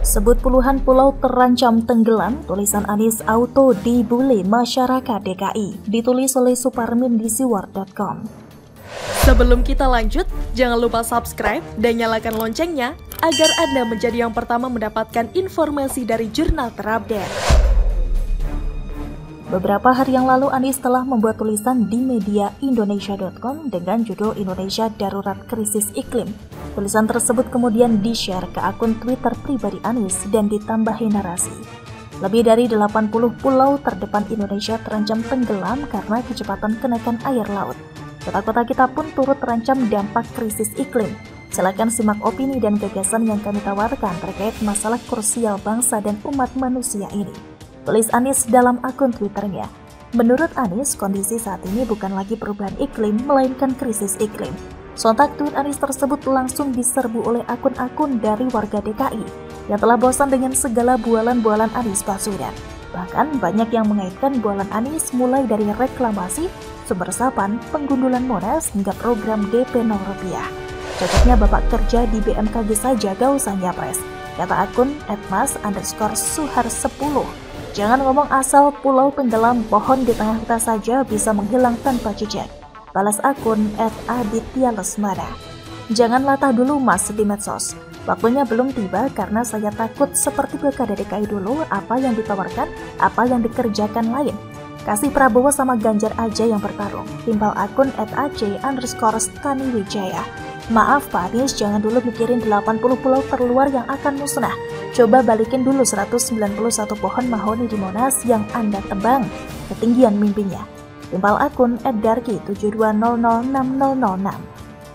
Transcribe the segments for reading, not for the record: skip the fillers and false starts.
Sebut puluhan pulau terancam tenggelam, tulisan Anies auto dibully masyarakat DKI, ditulis oleh Suparmin di siwar.com. Sebelum kita lanjut, jangan lupa subscribe dan nyalakan loncengnya agar Anda menjadi yang pertama mendapatkan informasi dari jurnal terupdate. Beberapa hari yang lalu Anies telah membuat tulisan di media Indonesia.com dengan judul Indonesia Darurat Krisis Iklim. Tulisan tersebut kemudian di-share ke akun Twitter pribadi Anies dan ditambahi narasi. Lebih dari 80 pulau terdepan Indonesia terancam tenggelam karena kecepatan kenaikan air laut. Kota-kota kita pun turut terancam dampak krisis iklim. Silakan simak opini dan gagasan yang kami tawarkan terkait masalah krusial bangsa dan umat manusia ini. Tulis Anies dalam akun Twitternya. Menurut Anies, kondisi saat ini bukan lagi perubahan iklim, melainkan krisis iklim. Sontak tweet Anies tersebut langsung diserbu oleh akun-akun dari warga DKI yang telah bosan dengan segala bualan-bualan Anies Baswedan. Bahkan banyak yang mengaitkan bualan Anies mulai dari reklamasi, sumber resapan, penggundulan Monas, hingga program DP 0 rupiah. Cocoknya Bapak kerja di BMKG saja, gak usah nyapres, kata akun @mas_suhar10. Jangan ngomong asal pulau tenggelam, pohon di tengah kita saja bisa menghilang tanpa jejak. Balas akun @aditya_lesmana. Jangan latah dulu mas di medsos. Waktunya belum tiba karena saya takut seperti pilkada DKI dulu, apa yang ditawarkan, apa yang dikerjakan lain. Kasih Prabowo sama Ganjar aja yang bertarung. Timbal akun @ac_staniwijaya. Maaf Pak Anies, jangan dulu mikirin 80 pulau terluar yang akan musnah. Coba balikin dulu 191 pohon mahoni di Monas yang Anda tebang. Ketinggian mimpinya. Timbal akun @darki72006006.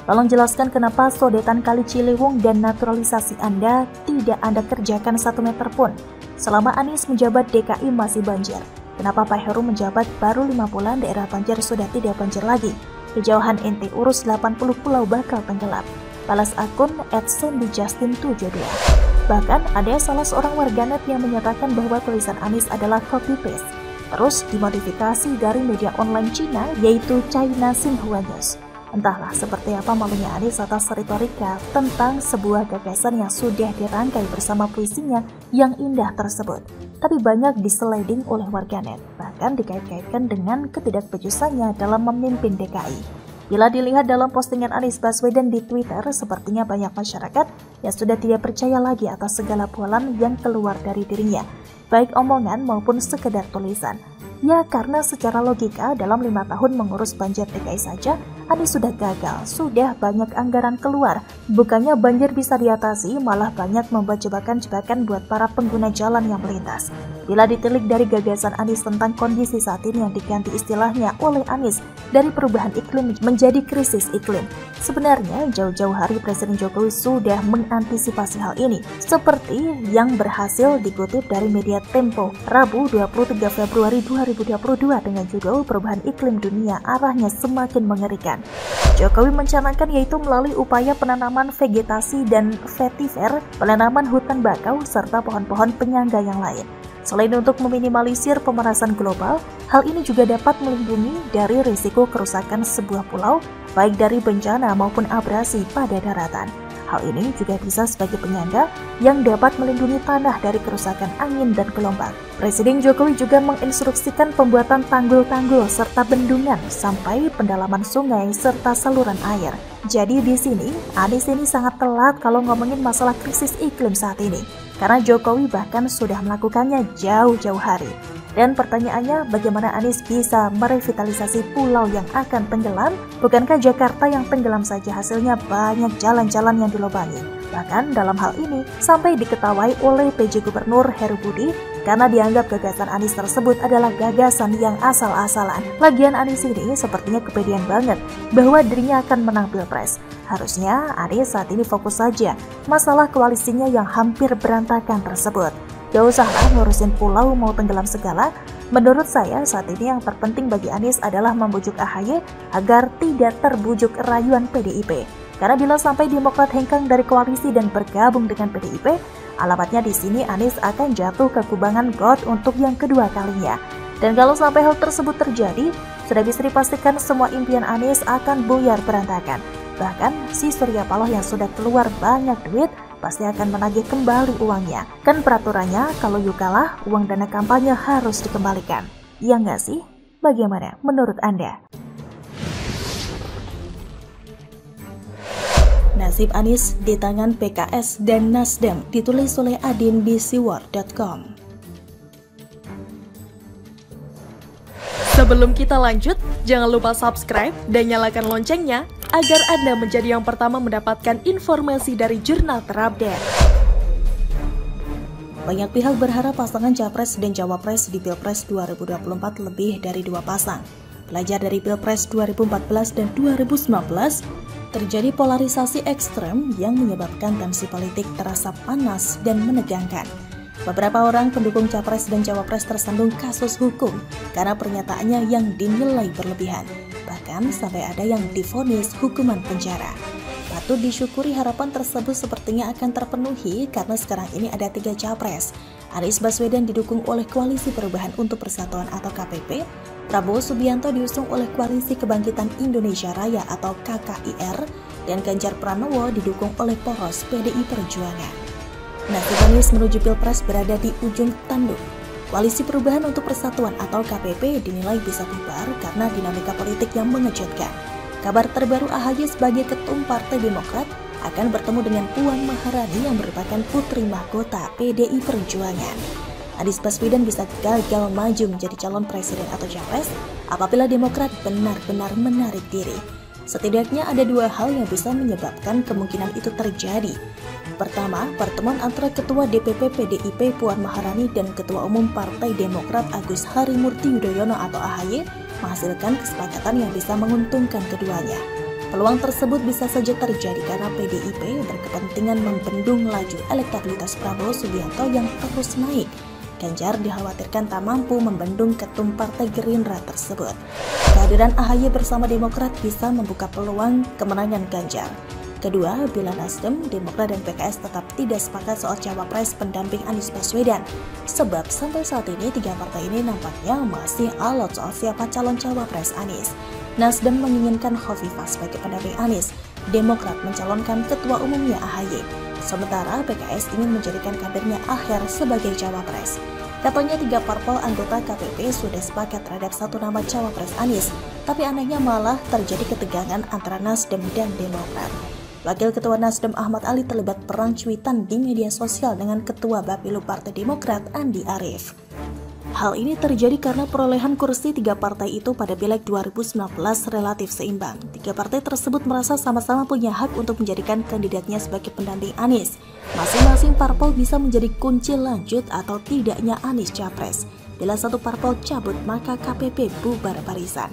Tolong jelaskan kenapa sodetan Kali Ciliwung dan naturalisasi Anda tidak Anda kerjakan 1 meter pun. Selama Anies menjabat DKI masih banjir. Kenapa Pak Heru menjabat baru 5 bulan daerah banjir sudah tidak banjir lagi? Kejauhan ente urus 80 pulau bakal tenggelam. Balas akun @sandyjustin72. Bahkan ada salah seorang warganet yang menyatakan bahwa tulisan Anies adalah copy-paste, terus dimodifikasi dari media online Cina yaitu China Xinhua News. Entahlah seperti apa malunya Anies atas retorika tentang sebuah gagasan yang sudah dirangkai bersama puisinya yang indah tersebut. Tapi banyak diseleding oleh warganet, bahkan dikait-kaitkan dengan ketidakbejusannya dalam memimpin DKI. Bila dilihat dalam postingan Anies Baswedan di Twitter, sepertinya banyak masyarakat yang sudah tidak percaya lagi atas segala bualan yang keluar dari dirinya, baik omongan maupun sekedar tulisan. Ya karena secara logika dalam 5 tahun mengurus banjir DKI saja, Anies sudah gagal, sudah banyak anggaran keluar. Bukannya banjir bisa diatasi, malah banyak membuat jebakan-jebakan buat para pengguna jalan yang melintas. Bila ditilik dari gagasan Anies tentang kondisi saat ini yang diganti istilahnya oleh Anies dari perubahan iklim menjadi krisis iklim. Sebenarnya jauh-jauh hari Presiden Jokowi sudah mengantisipasi hal ini, seperti yang berhasil dikutip dari media Tempo Rabu 23 Februari 2022 dengan judul Perubahan Iklim Dunia Arahnya Semakin Mengerikan. Jokowi mencanangkan yaitu melalui upaya penanaman vegetasi dan vetiver, penanaman hutan bakau, serta pohon-pohon penyangga yang lain. Selain untuk meminimalisir pemanasan global, hal ini juga dapat melindungi dari risiko kerusakan sebuah pulau, baik dari bencana maupun abrasi pada daratan. Hal ini juga bisa sebagai penyangga yang dapat melindungi tanah dari kerusakan angin dan gelombang. Presiden Jokowi juga menginstruksikan pembuatan tanggul-tanggul serta bendungan sampai pendalaman sungai serta saluran air. Jadi di sini, Anies ini sangat telat kalau ngomongin masalah krisis iklim saat ini. Karena Jokowi bahkan sudah melakukannya jauh-jauh hari. Dan pertanyaannya, bagaimana Anies bisa merevitalisasi pulau yang akan tenggelam? Bukankah Jakarta yang tenggelam saja hasilnya banyak jalan-jalan yang dilobangi? Bahkan dalam hal ini, sampai diketawai oleh PJ Gubernur Heru Budi karena dianggap gagasan Anies tersebut adalah gagasan yang asal-asalan. Lagian Anies ini sepertinya kepedean banget bahwa dirinya akan menang Pilpres. Harusnya Anies saat ini fokus saja masalah koalisinya yang hampir berantakan tersebut. Gak usahlah ngurusin pulau mau tenggelam segala. Menurut saya saat ini yang terpenting bagi Anies adalah membujuk AHY agar tidak terbujuk rayuan PDIP. Karena bila sampai Demokrat hengkang dari koalisi dan bergabung dengan PDIP, alamatnya di sini Anies akan jatuh ke kubangan got untuk yang kedua kalinya. Dan kalau sampai hal tersebut terjadi, sudah bisa dipastikan semua impian Anies akan buyar berantakan. Bahkan si Surya Paloh yang sudah keluar banyak duit pasti akan menagih kembali uangnya. Kan peraturannya kalau you kalah, uang dana kampanye harus dikembalikan. Iya nggak sih? Bagaimana menurut Anda? Nasib Anies di tangan PKS dan Nasdem, ditulis oleh Adin di siwar.com. Sebelum kita lanjut, jangan lupa subscribe dan nyalakan loncengnya agar Anda menjadi yang pertama mendapatkan informasi dari jurnal terupdate. Banyak pihak berharap pasangan Capres dan Cawapres di Pilpres 2024 lebih dari 2 pasang. Belajar dari Pilpres 2014 dan 2019, terjadi polarisasi ekstrem yang menyebabkan tensi politik terasa panas dan menegangkan. Beberapa orang pendukung Capres dan Cawapres tersandung kasus hukum karena pernyataannya yang dinilai berlebihan. Bahkan sampai ada yang divonis hukuman penjara. Patut disyukuri harapan tersebut sepertinya akan terpenuhi karena sekarang ini ada 3 Capres. Anies Baswedan didukung oleh Koalisi Perubahan untuk Persatuan atau KPP, Prabowo Subianto diusung oleh Koalisi Kebangkitan Indonesia Raya atau KKIR, dan Ganjar Pranowo didukung oleh poros PDI Perjuangan. Nasib Anies menuju Pilpres berada di ujung tanduk. Koalisi Perubahan untuk Persatuan atau KPP dinilai bisa bubar karena dinamika politik yang mengejutkan. Kabar terbaru AHY sebagai ketum Partai Demokrat akan bertemu dengan Puan Maharani yang merupakan putri mahkota PDI Perjuangan. Anies Baswedan bisa gagal maju menjadi calon presiden atau capres apabila Demokrat benar-benar menarik diri. Setidaknya ada 2 hal yang bisa menyebabkan kemungkinan itu terjadi. Pertama, pertemuan antara Ketua DPP PDIP Puan Maharani dan Ketua Umum Partai Demokrat Agus Harimurti Yudhoyono atau AHY menghasilkan kesepakatan yang bisa menguntungkan keduanya. Peluang tersebut bisa saja terjadi karena PDIP berkepentingan membendung laju elektabilitas Prabowo Subianto yang terus naik. Ganjar dikhawatirkan tak mampu membendung ketum Partai Gerindra tersebut. Kehadiran AHY bersama Demokrat bisa membuka peluang kemenangan Ganjar. Kedua, bila Nasdem, Demokrat, dan PKS tetap tidak sepakat soal cawapres pendamping Anies Baswedan. Sebab sampai saat ini 3 partai ini nampaknya masih alot soal siapa calon cawapres Anies. Nasdem menginginkan Khofifah sebagai pendamping Anies, Demokrat mencalonkan ketua umumnya AHY. Sementara PKS ingin menjadikan kadernya Aher sebagai cawapres. Katanya 3 parpol anggota KPP sudah sepakat terhadap satu nama cawapres Anies, tapi anehnya malah terjadi ketegangan antara Nasdem dan Demokrat. Wakil Ketua Nasdem Ahmad Ali terlibat perang cuitan di media sosial dengan Ketua Bapilu Partai Demokrat Andi Arief. Hal ini terjadi karena perolehan kursi 3 partai itu pada Pileg 2019 relatif seimbang. 3 partai tersebut merasa sama-sama punya hak untuk menjadikan kandidatnya sebagai pendamping Anies. Masing-masing parpol bisa menjadi kunci lanjut atau tidaknya Anies capres. Bila satu parpol cabut, maka KPP bubar barisan.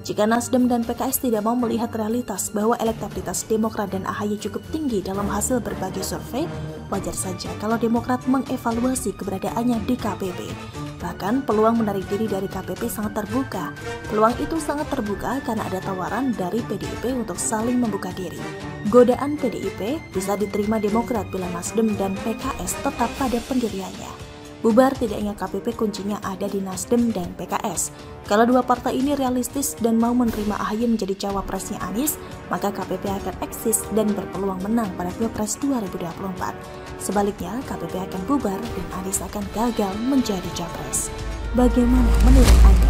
Jika Nasdem dan PKS tidak mau melihat realitas bahwa elektabilitas Demokrat dan AHY cukup tinggi dalam hasil berbagai survei, wajar saja kalau Demokrat mengevaluasi keberadaannya di KPP. Bahkan peluang menarik diri dari KPP sangat terbuka. Peluang itu sangat terbuka karena ada tawaran dari PDIP untuk saling membuka diri. Godaan PDIP bisa diterima Demokrat bila Nasdem dan PKS tetap pada pendiriannya. Bubar tidaknya KPP kuncinya ada di Nasdem dan PKS. Kalau 2 partai ini realistis dan mau menerima AHY menjadi cawapresnya Anies, maka KPP akan eksis dan berpeluang menang pada Pilpres 2024. Sebaliknya, KPP akan bubar dan Anies akan gagal menjadi capres. Bagaimana menurut Anda?